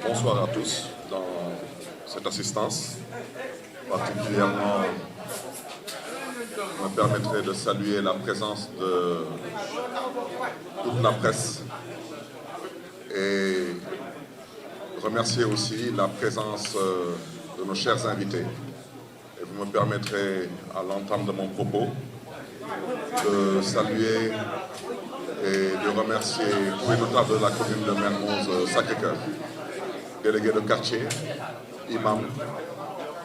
Bonsoir à tous dans cette assistance. Particulièrement, je me permettrai de saluer la présence de toute la presse et remercier aussi la présence de nos chers invités. Et vous me permettrez, à l'entame de mon propos, de saluer et de remercier tous les notables de la commune de Mermoz-Sacré-Cœur, délégués de quartier, imams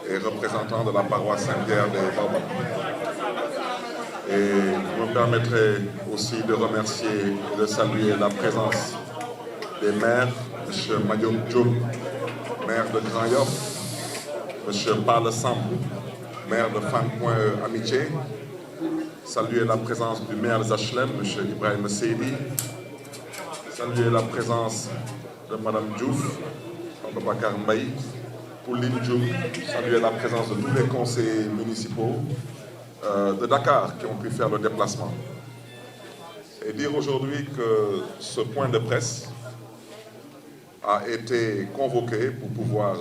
et représentants de la paroisse Saint-Pierre des Baobabs. Et vous me permettrez aussi de remercier et de saluer la présence des maires, M. Mayom Diop, maire de Grand Yoff, M. Parle Samb, maire de Fan-Point Amitié, saluer la présence du maire des HLM, M. Ibrahim Seydi, saluer la présence de Mme Diouf, Bakar Mbaye, Pauline Diouf, saluer la présence de tous les conseillers municipaux de Dakar qui ont pu faire le déplacement. Et dire aujourd'hui que ce point de presse a été convoqué pour pouvoir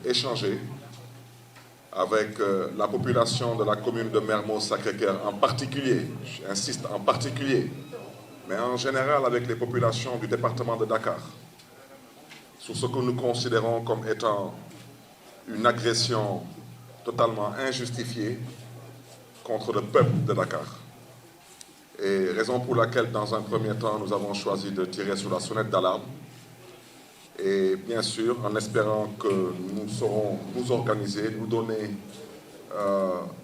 échanger avec la population de la commune de Mermoz-Sacré-Cœur en particulier, j'insiste en particulier, mais en général avec les populations du département de Dakar, sur ce que nous considérons comme étant une agression totalement injustifiée contre le peuple de Dakar. Et raison pour laquelle, dans un premier temps, nous avons choisi de tirer sur la sonnette d'alarme. Et bien sûr, en espérant que nous saurons nous organiser, nous donner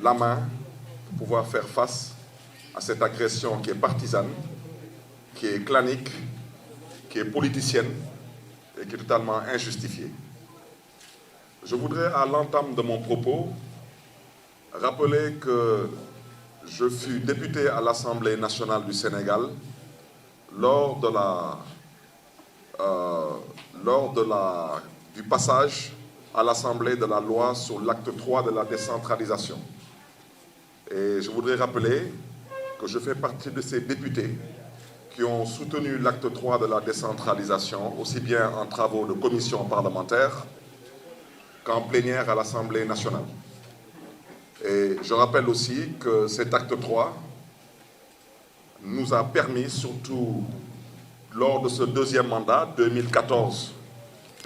la main pour pouvoir faire face à cette agression qui est partisane, qui est clanique, qui est politicienne et qui est totalement injustifiée. Je voudrais, à l'entame de mon propos, rappeler que je fus député à l'Assemblée nationale du Sénégal lors du passage à l'Assemblée de la loi sur l'acte 3 de la décentralisation. Et je voudrais rappeler que je fais partie de ces députés qui ont soutenu l'acte 3 de la décentralisation, aussi bien en travaux de commission parlementaire qu'en plénière à l'Assemblée nationale. Et je rappelle aussi que cet acte 3 nous a permis, surtout lors de ce deuxième mandat, 2014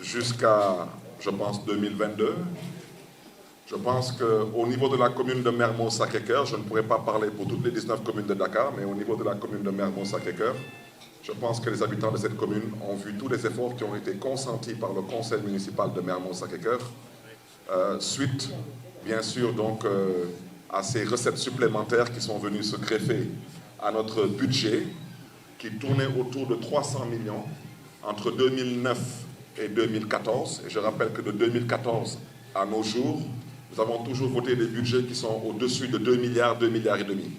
jusqu'à, je pense, 2022, je pense qu'au niveau de la commune de Mermoz-Sacré-Cœur, je ne pourrais pas parler pour toutes les 19 communes de Dakar, mais au niveau de la commune de Mermoz-Sacré-Cœur, Je pense que les habitants de cette commune ont vu tous les efforts qui ont été consentis par le conseil municipal de Mermoz-Sacré-Cœur, suite, bien sûr, donc, à ces recettes supplémentaires qui sont venues se greffer à notre budget, qui tournait autour de 300 millions entre 2009 et 2014. Et je rappelle que de 2014 à nos jours, nous avons toujours voté des budgets qui sont au-dessus de 2 milliards, 2 milliards et demi.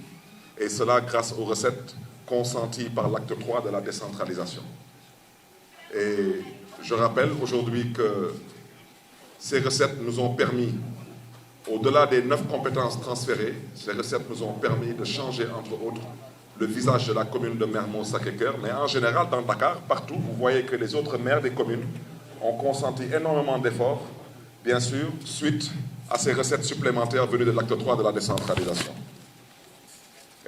Et cela grâce aux recettes consenties par l'acte 3 de la décentralisation. Et je rappelle aujourd'hui que ces recettes nous ont permis, au-delà des 9 compétences transférées, ces recettes nous ont permis de changer, entre autres, le visage de la commune de Mermoz-Sacré-Cœur. Mais en général, dans Dakar, partout, vous voyez que les autres maires des communes ont consenti énormément d'efforts, bien sûr, suite à ces recettes supplémentaires venues de l'acte 3 de la décentralisation.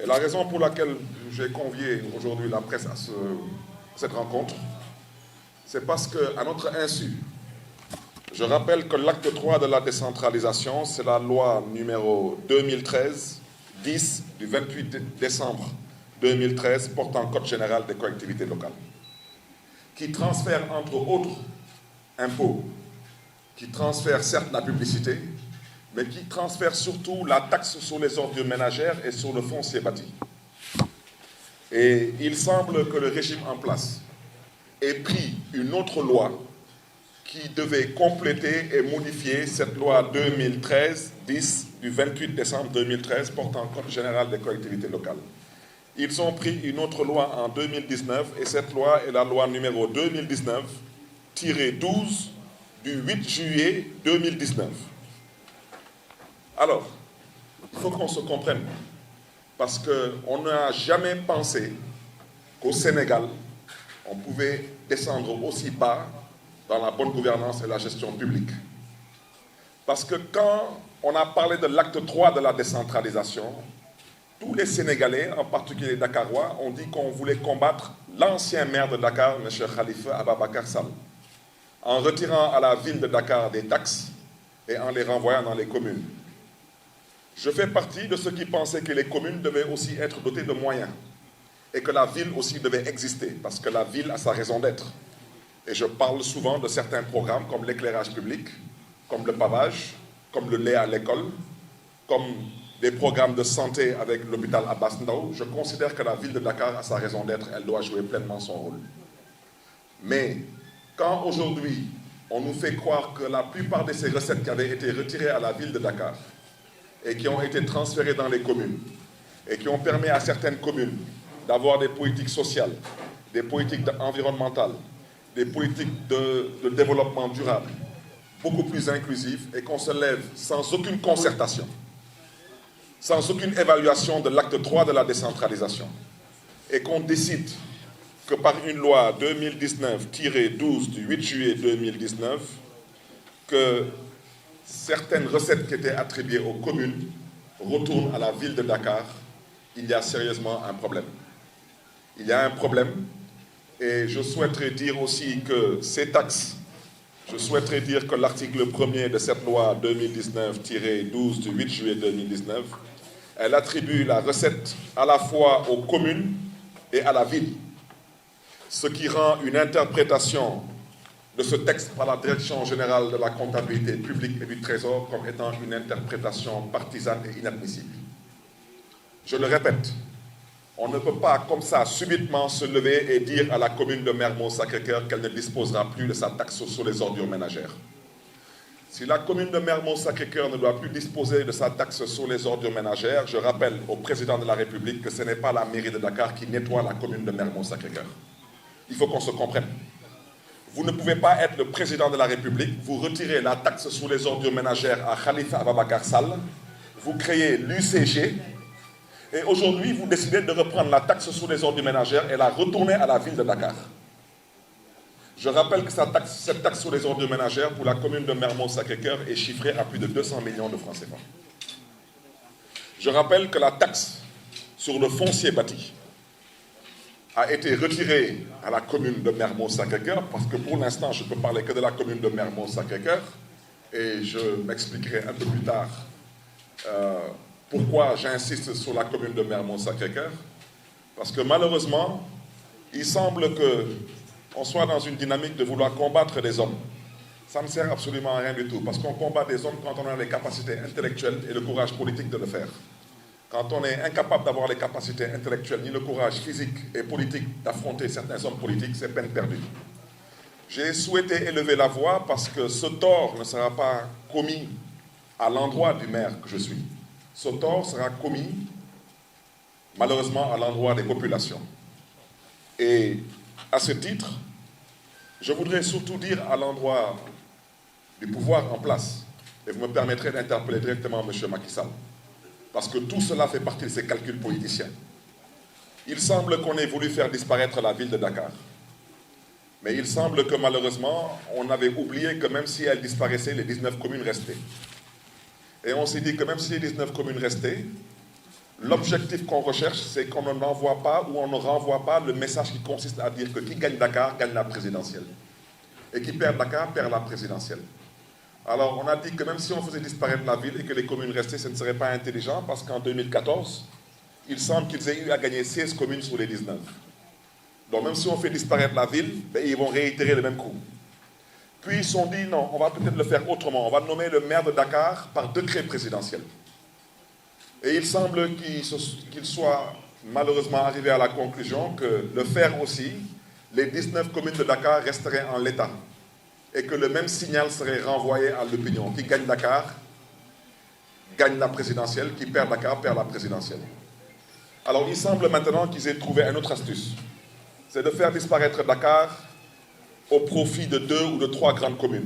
Et la raison pour laquelle j'ai convié aujourd'hui la presse à cette rencontre, c'est parce qu'à notre insu, je rappelle que l'acte 3 de la décentralisation, c'est la loi numéro 2013-10 du 28 décembre 2013 portant Code général des collectivités locales, qui transfère entre autres impôts, qui transfère certes la publicité, mais qui transfère surtout la taxe sur les ordures ménagères et sur le foncier bâti. Et il semble que le régime en place ait pris une autre loi qui devait compléter et modifier cette loi 2013-10 du 28 décembre 2013 portant Code général des collectivités locales. Ils ont pris une autre loi en 2019 et cette loi est la loi numéro 2019-12 du 8 juillet 2019. Alors, il faut qu'on se comprenne, parce qu'on n'a jamais pensé qu'au Sénégal, on pouvait descendre aussi bas dans la bonne gouvernance et la gestion publique. Parce que quand on a parlé de l'acte 3 de la décentralisation, tous les Sénégalais, en particulier les Dakarois, ont dit qu'on voulait combattre l'ancien maire de Dakar, M. Khalifa Ababacar Sall, en retirant à la ville de Dakar des taxes et en les renvoyant dans les communes. Je fais partie de ceux qui pensaient que les communes devaient aussi être dotées de moyens et que la ville aussi devait exister, parce que la ville a sa raison d'être. Et je parle souvent de certains programmes comme l'éclairage public, comme le pavage, comme le lait à l'école, comme des programmes de santé avec l'hôpital Abass Ndao. Je considère que la ville de Dakar a sa raison d'être, elle doit jouer pleinement son rôle. Mais quand aujourd'hui, on nous fait croire que la plupart de ces recettes qui avaient été retirées à la ville de Dakar et qui ont été transférées dans les communes et qui ont permis à certaines communes d'avoir des politiques sociales, des politiques environnementales, des politiques de développement durable, beaucoup plus inclusives, et qu'on se lève sans aucune concertation, sans aucune évaluation de l'acte 3 de la décentralisation, et qu'on décide que par une loi 2019-12 du 8 juillet 2019, que certaines recettes qui étaient attribuées aux communes retournent à la ville de Dakar, il y a sérieusement un problème. Il y a un problème, et je souhaiterais dire aussi que ces taxes, je souhaiterais dire que l'article 1er de cette loi 2019-12 du 8 juillet 2019, elle attribue la recette à la fois aux communes et à la ville, ce qui rend une interprétation de ce texte par la Direction générale de la comptabilité publique et du Trésor comme étant une interprétation partisane et inadmissible. Je le répète, on ne peut pas comme ça subitement se lever et dire à la commune de Mermoz-Sacré-Cœur qu'elle ne disposera plus de sa taxe sur les ordures ménagères. Si la commune de Mermoz-Sacré-Cœur ne doit plus disposer de sa taxe sur les ordures ménagères, je rappelle au président de la République que ce n'est pas la mairie de Dakar qui nettoie la commune de Mermoz-Sacré-Cœur. Il faut qu'on se comprenne. Vous ne pouvez pas être le président de la République, vous retirez la taxe sur les ordures ménagères à Khalifa Ababacar Sall, vous créez l'UCG, et aujourd'hui vous décidez de reprendre la taxe sur les ordures ménagères et la retourner à la ville de Dakar. Je rappelle que cette taxe sur les ordures ménagères pour la commune de Mermoz-Sacré-Cœur est chiffrée à plus de 200 millions de francs CFA. Je rappelle que la taxe sur le foncier bâti a été retirée à la commune de Mermoz-Sacré-Cœur, parce que pour l'instant, je ne peux parler que de la commune de Mermoz-Sacré-Cœur, et je m'expliquerai un peu plus tard pourquoi j'insiste sur la commune de Mermoz-Sacré-Cœur, parce que malheureusement, il semble qu'on soit dans une dynamique de vouloir combattre des hommes. Ça ne sert absolument à rien du tout, parce qu'on combat des hommes quand on a les capacités intellectuelles et le courage politique de le faire. Quand on est incapable d'avoir les capacités intellectuelles ni le courage physique et politique d'affronter certains hommes politiques, c'est peine perdue. J'ai souhaité élever la voix parce que ce tort ne sera pas commis à l'endroit du maire que je suis. Ce tort sera commis, malheureusement, à l'endroit des populations. Et à ce titre, je voudrais surtout dire à l'endroit du pouvoir en place, et vous me permettrez d'interpeller directement M. Macky Sall, parce que tout cela fait partie de ses calculs politiciens. Il semble qu'on ait voulu faire disparaître la ville de Dakar. Mais il semble que malheureusement, on avait oublié que même si elle disparaissait, les 19 communes restaient. Et on s'est dit que même si les 19 communes restaient, l'objectif qu'on recherche, c'est qu'on n'envoie pas ou on ne renvoie pas le message qui consiste à dire que qui gagne Dakar, gagne la présidentielle. Et qui perd Dakar, perd la présidentielle. Alors on a dit que même si on faisait disparaître la ville et que les communes restaient, ce ne serait pas intelligent parce qu'en 2014, il semble qu'ils aient eu à gagner 16 communes sur les 19. Donc même si on fait disparaître la ville, ils vont réitérer le même coup. Puis ils se sont dit non, on va peut-être le faire autrement. On va nommer le maire de Dakar par décret présidentiel. Et il semble qu'ils soient malheureusement arrivés à la conclusion que le faire aussi, les 19 communes de Dakar resteraient en l'état. Et que le même signal serait renvoyé à l'opinion. Qui gagne Dakar, gagne la présidentielle. Qui perd Dakar, perd la présidentielle. Alors il semble maintenant qu'ils aient trouvé une autre astuce. C'est de faire disparaître Dakar au profit de 2 ou de 3 grandes communes.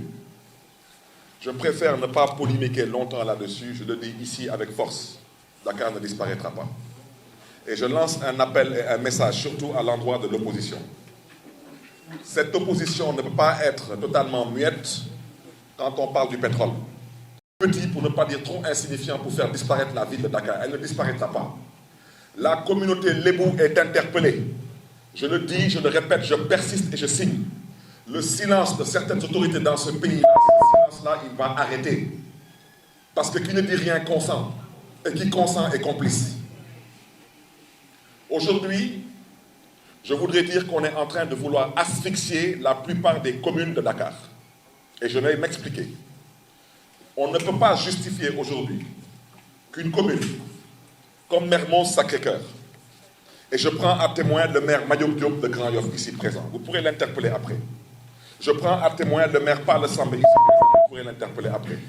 Je préfère ne pas polémiquer longtemps là-dessus, je le dis ici avec force. Dakar ne disparaîtra pas. Et je lance un appel et un message surtout à l'endroit de l'opposition. Cette opposition ne peut pas être totalement muette quand on parle du pétrole. Petit, pour ne pas dire trop insignifiant, pour faire disparaître la ville de Dakar. Elle ne disparaîtra pas. La communauté Lébou est interpellée. Je le dis, je le répète, je persiste et je signe. Le silence de certaines autorités dans ce pays-là, ce silence-là, il va arrêter. Parce que qui ne dit rien consent. Et qui consent est complice. Aujourd'hui, je voudrais dire qu'on est en train de vouloir asphyxier la plupart des communes de Dakar. Et je vais m'expliquer. On ne peut pas justifier aujourd'hui qu'une commune comme Mermoz-Sacré-Cœur, et je prends à témoin le maire Madiop Diop de Grand Yoff ici présent, vous pourrez l'interpeller après. Je prends à témoin le maire Parle Sambé ici présent, vous pourrez l'interpeller après.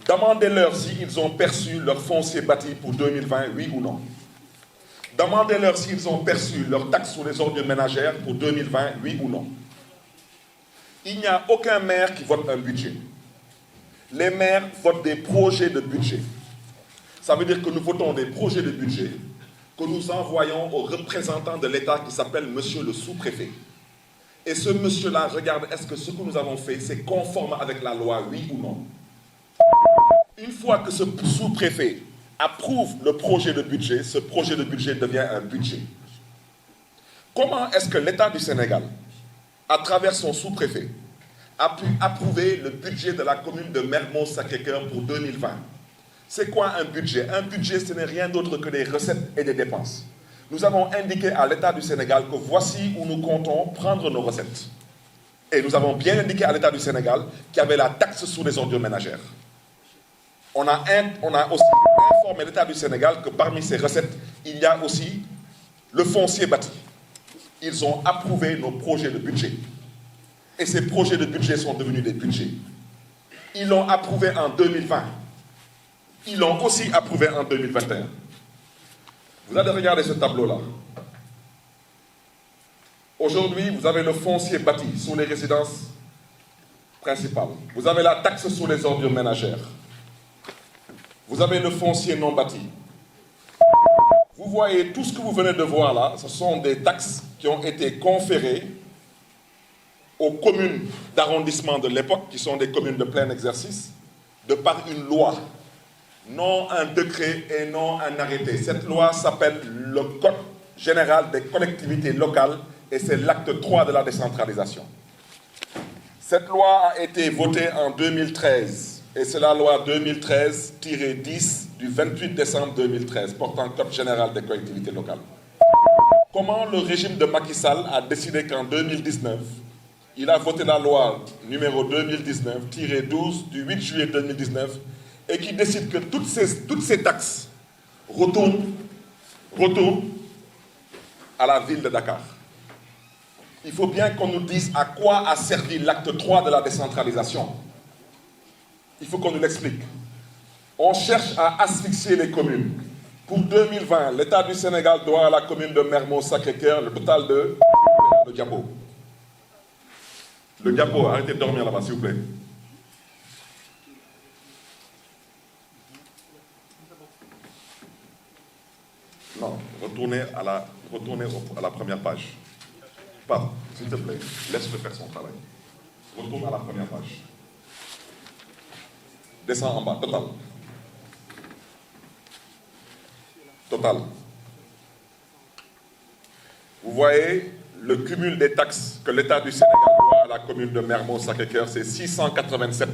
Demandez-leur s'ils ont perçu leur foncier bâti pour 2020, oui ou non. Demandez-leur s'ils ont perçu leur taxe sur les ordures ménagères pour 2020, oui ou non. Il n'y a aucun maire qui vote un budget. Les maires votent des projets de budget. Ça veut dire que nous votons des projets de budget que nous envoyons aux représentants de l'État qui s'appelle monsieur le sous-préfet. Et ce monsieur-là regarde est-ce que ce que nous avons fait, c'est conforme avec la loi, oui ou non. Une fois que ce sous-préfet approuve le projet de budget, ce projet de budget devient un budget. Comment est-ce que l'État du Sénégal, à travers son sous-préfet, a pu approuver le budget de la commune de Mermoz-Sacré-Cœur pour 2020? C'est quoi un budget? Un budget, ce n'est rien d'autre que des recettes et des dépenses. Nous avons indiqué à l'État du Sénégal que voici où nous comptons prendre nos recettes. Et nous avons bien indiqué à l'État du Sénégal qu'il y avait la taxe sur les ordures ménagères. On a aussi informé l'État du Sénégal que parmi ces recettes, il y a aussi le foncier bâti. Ils ont approuvé nos projets de budget. Et ces projets de budget sont devenus des budgets. Ils l'ont approuvé en 2020. Ils l'ont aussi approuvé en 2021. Vous allez regarder ce tableau-là. Aujourd'hui, vous avez le foncier bâti sur les résidences principales. Vous avez la taxe sur les ordures ménagères. Vous avez le foncier non bâti. Vous voyez tout ce que vous venez de voir là, ce sont des taxes qui ont été conférées aux communes d'arrondissement de l'époque, qui sont des communes de plein exercice, de par une loi. Non un décret et non un arrêté. Cette loi s'appelle le Code général des collectivités locales et c'est l'acte 3 de la décentralisation. Cette loi a été votée en 2013 et c'est la loi 2013-10 du 28 décembre 2013 portant Code général des collectivités locales. comment le régime de Macky Sall a décidé qu'en 2019, il a voté la loi numéro 2019-12 du 8 juillet 2019 et qui décide que toutes ces taxes retournent à la ville de Dakar. Il faut bien qu'on nous dise à quoi a servi l'acte 3 de la décentralisation. Il faut qu'on nous l'explique. On cherche à asphyxier les communes. Pour 2020, l'État du Sénégal doit à la commune de Mermoz-Sacré-Cœur le total de... Le diapo. Le diapo, arrêtez de dormir là-bas, s'il vous plaît. Non, retournez à la première page. Pardon, s'il te plaît, laisse-le faire son travail. Retourne à la première page. Descends en bas, total. Total. Vous voyez le cumul des taxes que l'État du Sénégal doit à la commune de Mermoz-Sacré-Cœur, c'est 687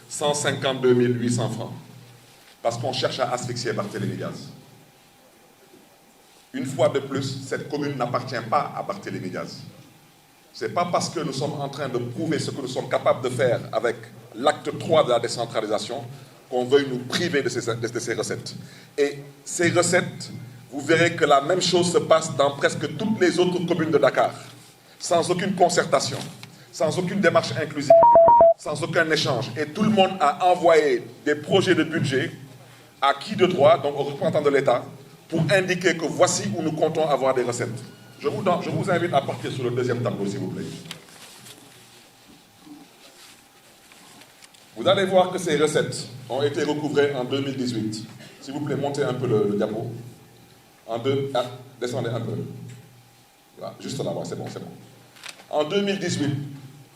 152 800 francs. Parce qu'on cherche à asphyxier Barthélémy Diaz. Une fois de plus, cette commune n'appartient pas à Barthélémy Diaz. Ce n'est pas parce que nous sommes en train de prouver ce que nous sommes capables de faire avec l'acte 3 de la décentralisation qu'on veuille nous priver de ces recettes. Et ces recettes, vous verrez que la même chose se passe dans presque toutes les autres communes de Dakar, sans aucune concertation, sans aucune démarche inclusive, sans aucun échange. Et tout le monde a envoyé des projets de budget à qui de droit, donc aux représentants de l'État, pour indiquer que voici où nous comptons avoir des recettes. Je vous invite à partir sur le deuxième tableau, s'il vous plaît. Vous allez voir que ces recettes ont été recouvrées en 2018. S'il vous plaît, montez un peu le diapo. Descendez un peu. Voilà, juste là-bas, c'est bon, c'est bon. En 2018,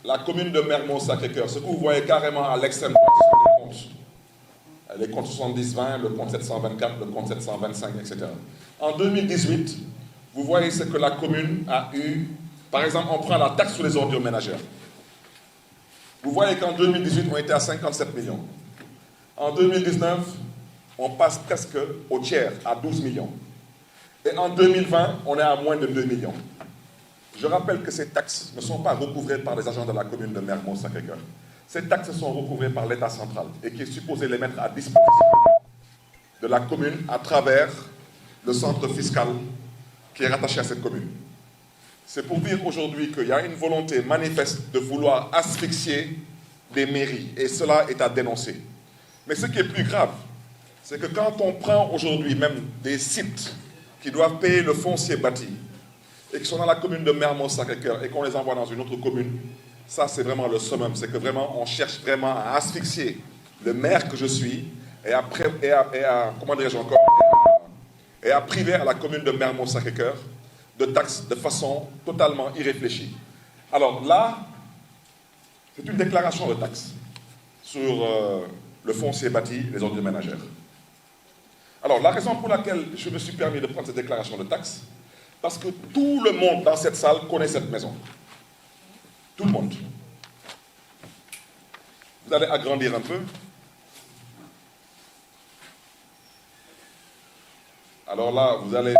la commune de Mermoz-Sacré-Cœur, ce que vous voyez carrément à l'extrême droite, sont les comptes. Les comptes 70-20, le compte 724, le compte 725, etc. En 2018, vous voyez ce que la commune a eu. Par exemple, on prend la taxe sur les ordures ménagères. Vous voyez qu'en 2018, on était à 57 millions. En 2019, on passe presque au tiers, à 12 millions. Et en 2020, on est à moins de 2 millions. Je rappelle que ces taxes ne sont pas recouvrées par les agents de la commune de Mermoz-Sacré-Cœur. Ces taxes sont recouvrées par l'État central et qui est supposé les mettre à disposition de la commune à travers le centre fiscal qui est rattaché à cette commune. C'est pour dire aujourd'hui qu'il y a une volonté manifeste de vouloir asphyxier des mairies et cela est à dénoncer. Mais ce qui est plus grave, c'est que quand on prend aujourd'hui même des sites qui doivent payer le foncier bâti et qui sont dans la commune de Mermoz-Sacré-Cœur et qu'on les envoie dans une autre commune, ça c'est vraiment le summum, c'est que vraiment on cherche vraiment à asphyxier le maire que je suis et à priver à la commune de Mermoz-Sacré-Cœur de taxes de façon totalement irréfléchie. Alors là, c'est une déclaration de taxes sur le foncier bâti, les ordures ménagères. Alors la raison pour laquelle je me suis permis de prendre cette déclaration de taxes, parce que tout le monde dans cette salle connaît cette maison. Tout le monde. Vous allez agrandir un peu. Alors là, vous allez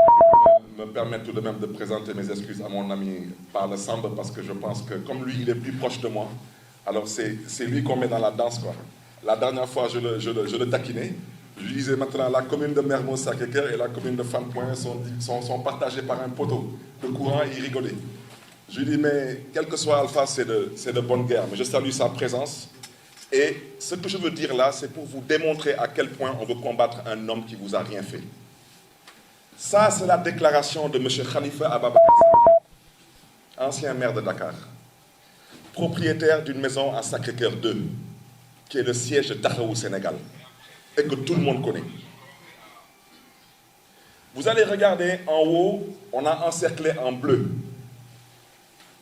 me permettre tout de même de présenter mes excuses à mon ami Parle Samb, parce que je pense que comme lui, il est plus proche de moi, alors c'est lui qu'on met dans la danse, quoi. La dernière fois, je le taquinais. Je lui disais maintenant, la commune de Mermoz-Sacré-Cœur et la commune de Fann-Point sont partagées par un poteau de courant et il rigolait. Je lui dis, mais quel que soit Alpha, c'est de bonne guerre. Mais je salue sa présence. Et ce que je veux dire là, c'est pour vous démontrer à quel point on veut combattre un homme qui ne vous a rien fait. Ça, c'est la déclaration de M. Khalifa Ababacar, ancien maire de Dakar, propriétaire d'une maison à Sacré-Cœur 2, qui est le siège de Taxawu Sénégal, et que tout le monde connaît. Vous allez regarder en haut, on a encerclé en bleu.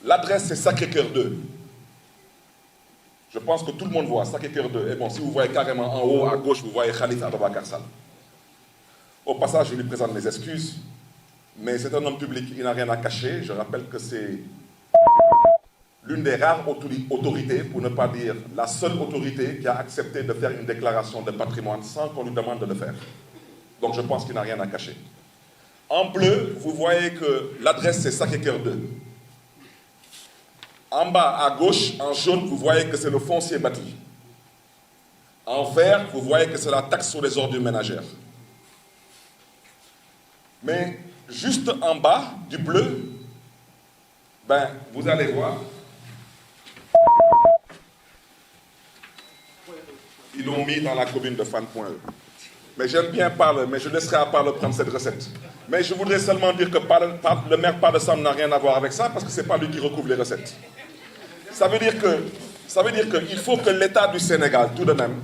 L'adresse, c'est Sacré-Cœur 2. Je pense que tout le monde voit Sacré-Cœur 2. Et bon, si vous voyez carrément en haut, à gauche, vous voyez Khalifa Ababacar Sall. Au passage, je lui présente mes excuses, mais c'est un homme public, il n'a rien à cacher. Je rappelle que c'est l'une des rares autorités, pour ne pas dire la seule autorité, qui a accepté de faire une déclaration de patrimoine sans qu'on lui demande de le faire. Donc je pense qu'il n'a rien à cacher. En bleu, vous voyez que l'adresse c'est Sacré-Cœur 2. En bas à gauche, en jaune, vous voyez que c'est le foncier bâti. En vert, vous voyez que c'est la taxe sur les ordures ménagères. Mais juste en bas du bleu, ben, vous allez voir, ils l'ont mis dans la commune de Fan.e. Mais j'aime bien parler, mais je laisserai à Parle prendre cette recette. Mais je voudrais seulement dire que le maire Parle Sam n'a rien à voir avec ça, parce que ce n'est pas lui qui recouvre les recettes. Ça veut dire qu'il faut que l'État du Sénégal, tout de même,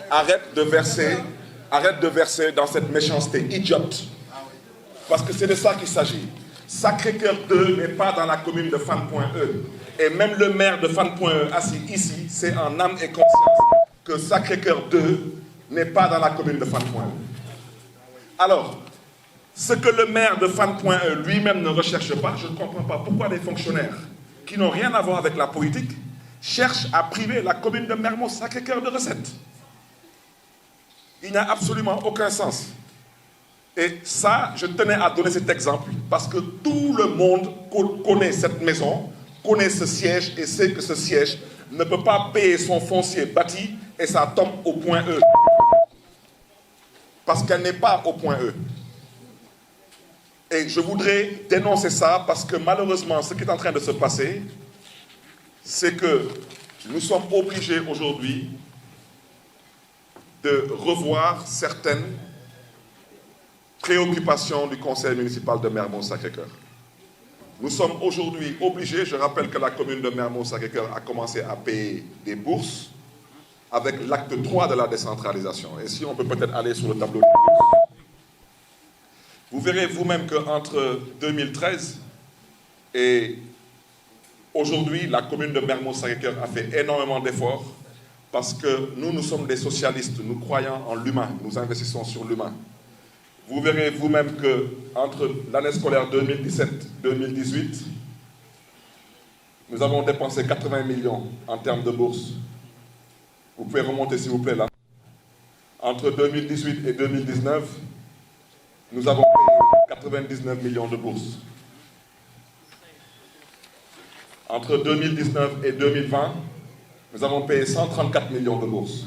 arrête de verser dans cette méchanceté idiote. Parce que c'est de ça qu'il s'agit. Sacré-Cœur 2 n'est pas dans la commune de Fan.e. Et même le maire de Fan.e assis ici, c'est en âme et conscience que Sacré-Cœur 2 n'est pas dans la commune de Fan.e. Alors, ce que le maire de Fan.e lui-même ne recherche pas, je ne comprends pas pourquoi les fonctionnaires qui n'ont rien à voir avec la politique cherchent à priver la commune de Mermoz Sacré-Cœur de recettes. Il n'y a absolument aucun sens. Et ça, je tenais à donner cet exemple parce que tout le monde connaît cette maison, connaît ce siège et sait que ce siège ne peut pas payer son foncier bâti et ça tombe au point E. Parce qu'elle n'est pas au point E. Et je voudrais dénoncer ça parce que malheureusement, ce qui est en train de se passer, c'est que nous sommes obligés aujourd'hui de revoir certaines préoccupations du conseil municipal de Mermoz Sacré-Cœur. Nous sommes aujourd'hui obligés, je rappelle que la commune de Mermoz Sacré-Cœur a commencé à payer des bourses avec l'acte 3 de la décentralisation. Et si on peut peut-être aller sur le tableau des bourses, vous verrez vous-même qu'entre 2013 et aujourd'hui, la commune de Mermoz Sacré-Cœur a fait énormément d'efforts parce que nous sommes des socialistes, nous croyons en l'humain, nous investissons sur l'humain. Vous verrez vous-même qu'entre l'année scolaire 2017-2018, nous avons dépensé 80 millions en termes de bourses. Vous pouvez remonter s'il vous plaît là. Entre 2018 et 2019, nous avons payé 99 millions de bourses. Entre 2019 et 2020, nous avons payé 134 millions de bourses.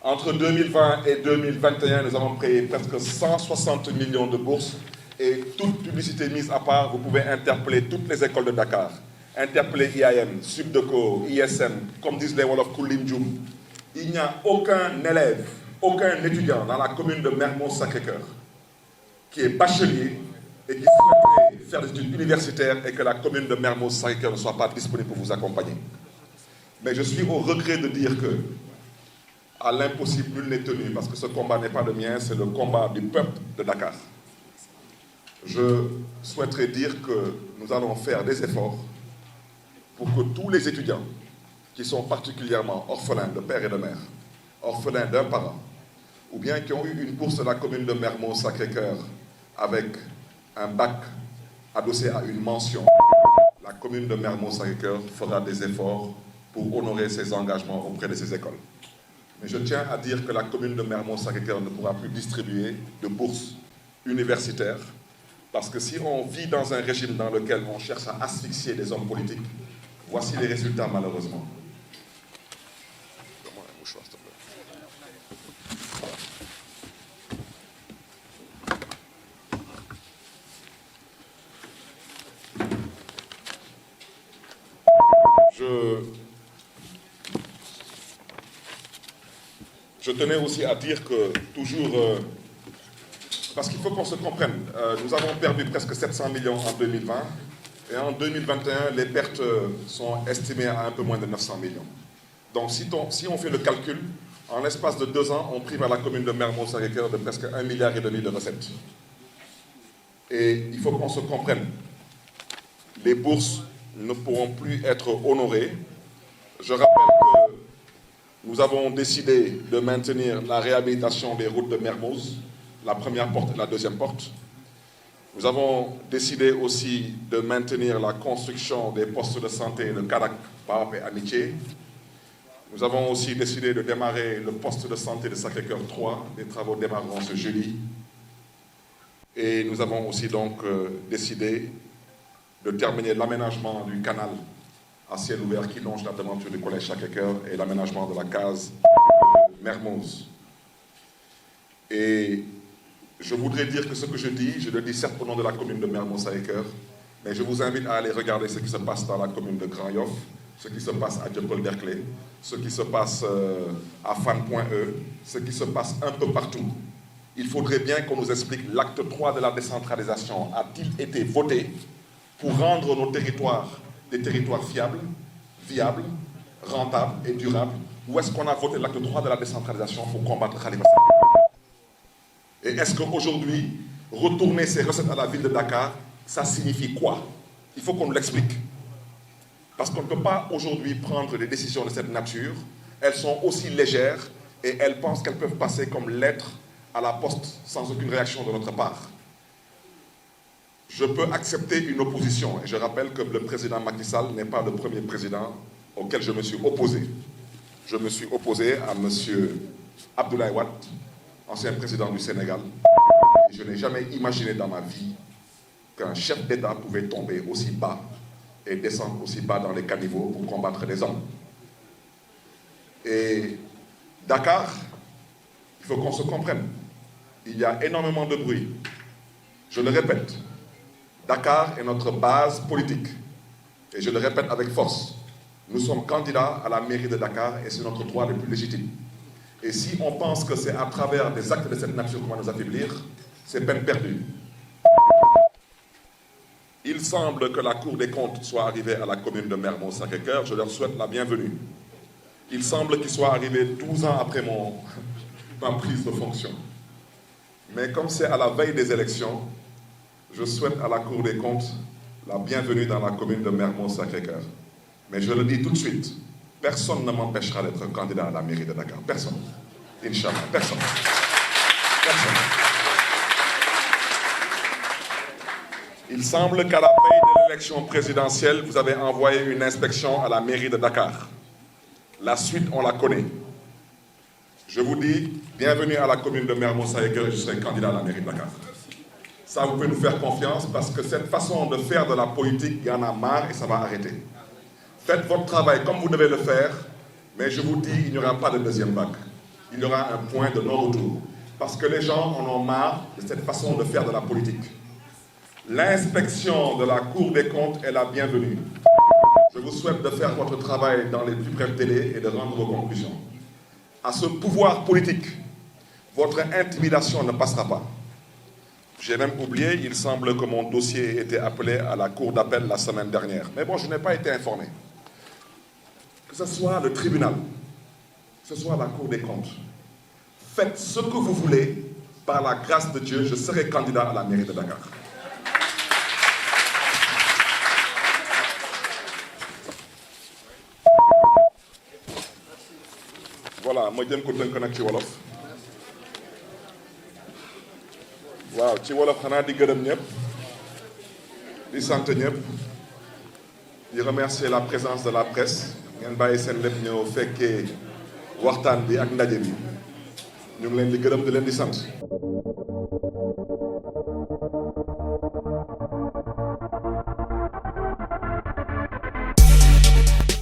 Entre 2020 et 2021, nous avons payé presque 160 millions de bourses. Et toute publicité mise à part, vous pouvez interpeller toutes les écoles de Dakar. Interpeller IAM, Subdeco, ISM, comme disent les Wolof Koulim Djoum. Il n'y a aucun élève, aucun étudiant dans la commune de Mermoz Sacré-Cœur qui est bachelier et qui souhaiterait faire des études universitaires et que la commune de Mermoz Sacré-Cœur ne soit pas disponible pour vous accompagner. Mais je suis au regret de dire que à l'impossible, nul n'est tenu, parce que ce combat n'est pas le mien, c'est le combat du peuple de Dakar. Je souhaiterais dire que nous allons faire des efforts pour que tous les étudiants qui sont particulièrement orphelins de père et de mère, orphelins d'un parent, ou bien qui ont eu une bourse de la commune de Mermoz Sacré-Cœur avec un bac adossé à une mention, la commune de Mermoz Sacré-Cœur fera des efforts pour honorer ses engagements auprès de ces écoles. Mais je tiens à dire que la commune de Mermoz Sacré-Cœur ne pourra plus distribuer de bourses universitaires parce que si on vit dans un régime dans lequel on cherche à asphyxier des hommes politiques, voici les résultats malheureusement. Je tenais aussi à dire que toujours, parce qu'il faut qu'on se comprenne, nous avons perdu presque 700 millions en 2020 et en 2021, les pertes sont estimées à un peu moins de 900 millions. Donc si on fait le calcul, en l'espace de 2 ans, on prive à la commune de Mermoz Sacré-Cœur de presque 1,5 milliard de recettes. Et il faut qu'on se comprenne, les bourses ne pourront plus être honorées. Je rappelle que nous avons décidé de maintenir la réhabilitation des routes de Mermoz, la première porte et la deuxième porte. Nous avons décidé aussi de maintenir la construction des postes de santé de Kadak, Pape et Amitié. Nous avons aussi décidé de démarrer le poste de santé de Sacré-Cœur 3. Les travaux démarreront ce jeudi. Et nous avons aussi donc décidé de terminer l'aménagement du canal à ciel ouvert qui longe la devanture du collège Sacré-Cœur et l'aménagement de la case Mermoz. Et je voudrais dire que ce que je le dis certes au nom de la commune de Mermoz-Sacré-Cœur, mais je vous invite à aller regarder ce qui se passe dans la commune de Grand Yoff, ce qui se passe à Dieuppeul-Derklé, ce qui se passe à Fann.E, ce qui se passe un peu partout. Il faudrait bien qu'on nous explique l'acte 3 de la décentralisation. A-t-il été voté pour rendre nos territoires des territoires fiables, viables, rentables et durables? Ou est-ce qu'on a voté l'acte 3 de la décentralisation pour combattre Khalifa Sall? Et est-ce qu'aujourd'hui, retourner ces recettes à la ville de Dakar, ça signifie quoi? Il faut qu'on nous l'explique. Parce qu'on ne peut pas aujourd'hui prendre des décisions de cette nature. Elles sont aussi légères et elles pensent qu'elles peuvent passer comme lettres à la poste sans aucune réaction de notre part. Je peux accepter une opposition, et je rappelle que le président Macky Sall n'est pas le premier président auquel je me suis opposé. Je me suis opposé à M. Abdoulaye Wade, ancien président du Sénégal. Et je n'ai jamais imaginé dans ma vie qu'un chef d'État pouvait tomber aussi bas et descendre aussi bas dans les caniveaux pour combattre les hommes. Et Dakar, il faut qu'on se comprenne. Il y a énormément de bruit. Je le répète, Dakar est notre base politique. Et je le répète avec force. Nous sommes candidats à la mairie de Dakar et c'est notre droit le plus légitime. Et si on pense que c'est à travers des actes de cette nature qu'on va nous affaiblir, c'est peine perdue. Il semble que la Cour des comptes soit arrivée à la commune de Mermoz-Sacré-Cœur. Je leur souhaite la bienvenue. Il semble qu'ils soient arrivés 12 ans après ma prise de fonction. Mais comme c'est à la veille des élections, je souhaite à la Cour des comptes la bienvenue dans la commune de Mermoz-Sacré-Cœur. Mais je le dis tout de suite, personne ne m'empêchera d'être candidat à la mairie de Dakar. Personne. Inch'Allah, personne. Personne. Il semble qu'à la veille de l'élection présidentielle, vous avez envoyé une inspection à la mairie de Dakar. La suite, on la connaît. Je vous dis, bienvenue à la commune de Mermoz-Sacré-Cœur, je serai candidat à la mairie de Dakar. Ça, vous pouvez nous faire confiance parce que cette façon de faire de la politique, il y en a marre et ça va arrêter. Faites votre travail comme vous devez le faire, mais je vous dis, il n'y aura pas de deuxième vague. Il y aura un point de non-retour. Parce que les gens en ont marre de cette façon de faire de la politique. L'inspection de la Cour des comptes est la bienvenue. Je vous souhaite de faire votre travail dans les plus brefs délais et de rendre vos conclusions. À ce pouvoir politique, votre intimidation ne passera pas. J'ai même oublié, il semble que mon dossier ait été appelé à la cour d'appel la semaine dernière. Mais bon, je n'ai pas été informé. Que ce soit le tribunal, que ce soit la Cour des comptes, faites ce que vous voulez, par la grâce de Dieu, je serai candidat à la mairie de Dakar. Voilà, ma jëm ko tënk nag ci wolof. waaw ci wolof xanaa di gërëm ñëpp di sant ñëpp di remercier la présence de la presse ngeen bàyyi seen lépp ñëw fekkee waxtaan bi ak ndaje bi ñu ngi leen di gërëm di leen di sant.